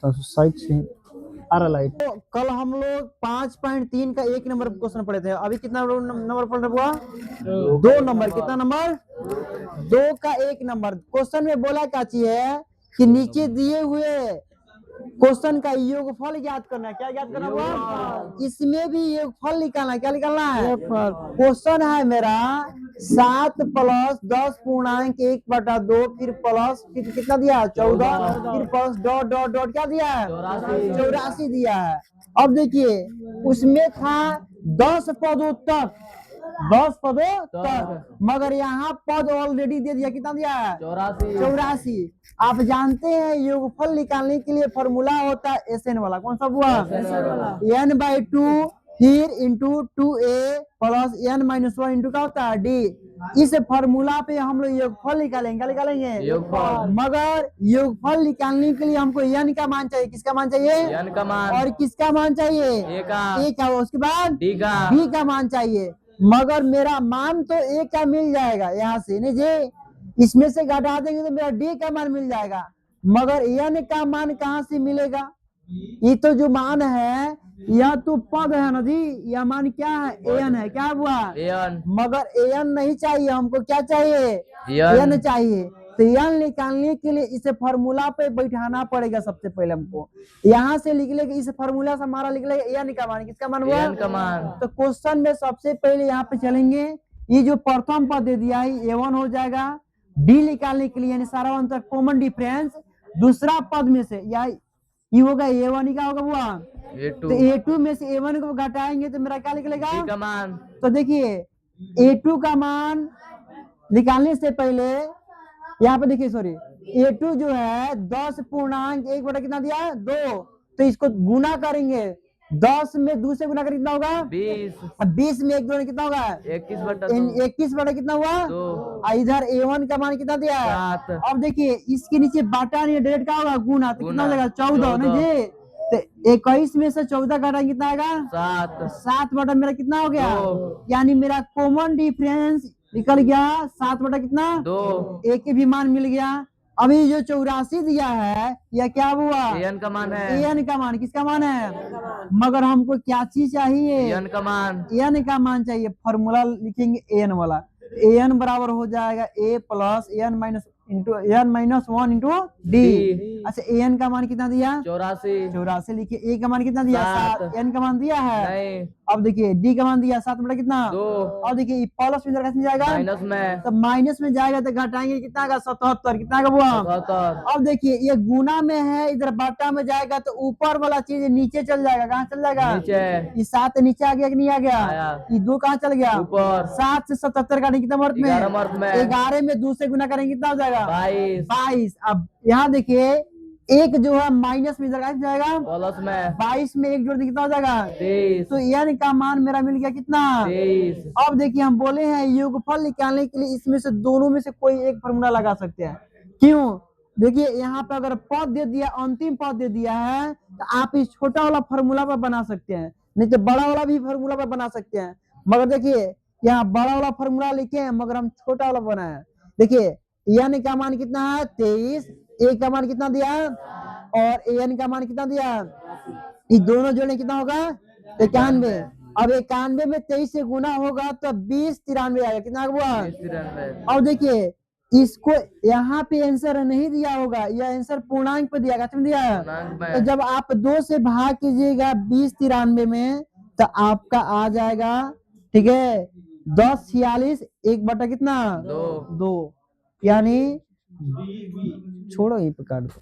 तो साइड से आ रहा लाइट। तो कल हम लोग 5.3 का 1 नंबर क्वेश्चन पढ़े थे। अभी कितना नंबर पढ़ हुआ? 2 नंबर। कितना नंबर? 2 का 1 नंबर। क्वेश्चन में बोला क्या चीज है कि नीचे दिए हुए क्वेश्चन का योगफल ज्ञात करना है। क्या ज्ञात करना हुआ? इसमें भी योगफल निकालना है। क्या निकालना है? क्वेश्चन है मेरा 7 + 10 पूर्णांक 1/2 फिर प्लस फिर कितना दिया? 14 फिर प्लस डॉट डॉट डॉट क्या दिया है? 84 दिया है। अब देखिए उसमें था 10 पदों तक, 10 पदों तक, मगर यहाँ पद ऑलरेडी दे दिया। कितना दिया है? 84। आप जानते हैं योगफल निकालने के लिए फॉर्मूला होता है SN वाला। कौन सा हुआ? n/2 फिर into 2a plus n-1 into क्या होता है? d। इस फॉर्मूला पे हम लोग योगफल निकालेंगे। क्या निकालेंगे? मगर योगफल निकालने के लिए हमको n का मान चाहिए। किसका मान चाहिए? n का मान। और किसका मान चाहिए? a का। उसके बाद b का मान चाहिए। मगर मेरा मान तो a का मिल जाएगा यहाँ से, नहीं जी? इसमें से घटा देंगे तो मेरा d का मान मिल जाएगा, मगर n का मान कहाँ से मिलेगा? ये तो जो मान है यह तो पद है ना जी। यह मान क्या है? an है। क्या हुआ? मगर an नहीं चाहिए हमको। क्या चाहिए? n चाहिए। तो n निकालने के लिए इसे फॉर्मूला पे बैठाना पड़ेगा। सबसे पहले हमको यहाँ से लिख लेंगे, इस फॉर्मूला से हमारा लिख लेंगे n का मान। किसका मान हुआ? n का मान। तो क्वेश्चन में सबसे पहले यहाँ पे चलेंगे, ये जो प्रथम पद दे दिया है a1 हो जाएगा। d निकालने के लिए यानी सारा अंतर कॉमन डिफरेंस दूसरा पद में से या ये होगा a1 का होगा हुआ। तो a2 में से a1 को घटाएंगे तो मेरा क्या निकलेगा? d का मान। तो देखिए a2 का मान निकालने से पहले यहाँ पे देखिए, सॉरी, a2 जो है 10 पूर्णांक 1 बटा कितना दिया? 2। तो इसको गुना करेंगे, 10 में 2 से गुना करें कितना होगा? 20। 20 में 1 कितना होगा? 21 बटा कितना हुआ? 2। इधर a1 का मान कितना दिया है? 7। अब देखिए इसके नीचे बाटा नहीं, डायरेक्ट क्या होगा? गुना। तो कितना हो जाएगा? 14 ना जी। तो 21 में से 14 घटा कितना आएगा? 7 बटा मेरा कितना हो गया? यानी मेरा कॉमन डिफरेंस निकल गया 7 बटा कितना? 2। एक के भी मान मिल गया। अभी जो 84 दिया है यह क्या हुआ? an का मान है। an का मान। किसका मान है? मगर हमको क्या चीज चाहिए? n का मान। n का मान चाहिए। फॉर्मूला लिखेंगे an वाला। an बराबर हो जाएगा a plus n-1 into d। अच्छा an का मान कितना दिया? 84 लिखिए। a का मान कितना दिया? 7। n का मान दिया है? नहीं। अब देखिए d का मान दिया 7 बटा कितना? 2। अब देखिए प्लस में कैसे जाएगा? माइनस में। तो माइनस में जाएगा तो घटाएंगे कितना आएगा? 77। कितना का हुआ? 77। अब देखिए ये गुना में है, इधर बाटा में जाएगा तो ऊपर वाला चीज नीचे चल जाएगा। कहाँ चल जाएगा? नीचे। ये 7 नीचे आ गया कि नहीं आ गया? ये 2 कहाँ चल गया? ऊपर। 7 से 77 का कितना मर्द में? 11 में 2 से गुना करेंगे कितना हो जाएगा? 22। अब यहाँ देखिए एक जो है माइनस में जाएगा प्लस में। 22 में 1 जोड़ कितना हो जाएगा? 23। तो n का मान मेरा मिल गया कितना? 23। अब देखिए हम बोले हैं योगफल निकालने के लिए इसमें से दोनों में से कोई एक फॉर्मूला लगा सकते हैं। क्यों? देखिए यहाँ पे अगर पद दे दिया, अंतिम पद दे दिया है, तो आप इस छोटा वाला फॉर्मूला पर बना सकते हैं, नहीं तो बड़ा वाला भी फॉर्मूला पर बना सकते हैं। मगर देखिए यहाँ बड़ा वाला फॉर्मूला लिखे हैं मगर हम छोटा वाला बनाया। देखिए n का मान कितना है? 23। a का मान कितना दिया? और an का मान कितना दिया? ये दोनों जोड़े कितना होगा? 91। अब 91 में 23 से गुना होगा तो 20 93 आएगा। कितना हुआ? अब देखिए इसको यहाँ पे आंसर नहीं दिया होगा, यह आंसर पूर्णांक पे दिया दिया। तो जब आप 2 से भाग कीजिएगा 20 93 में तो आपका आ जाएगा, ठीक है, 10 46 1 बटा कितना? 2। यानी छोड़ो ये काट दो।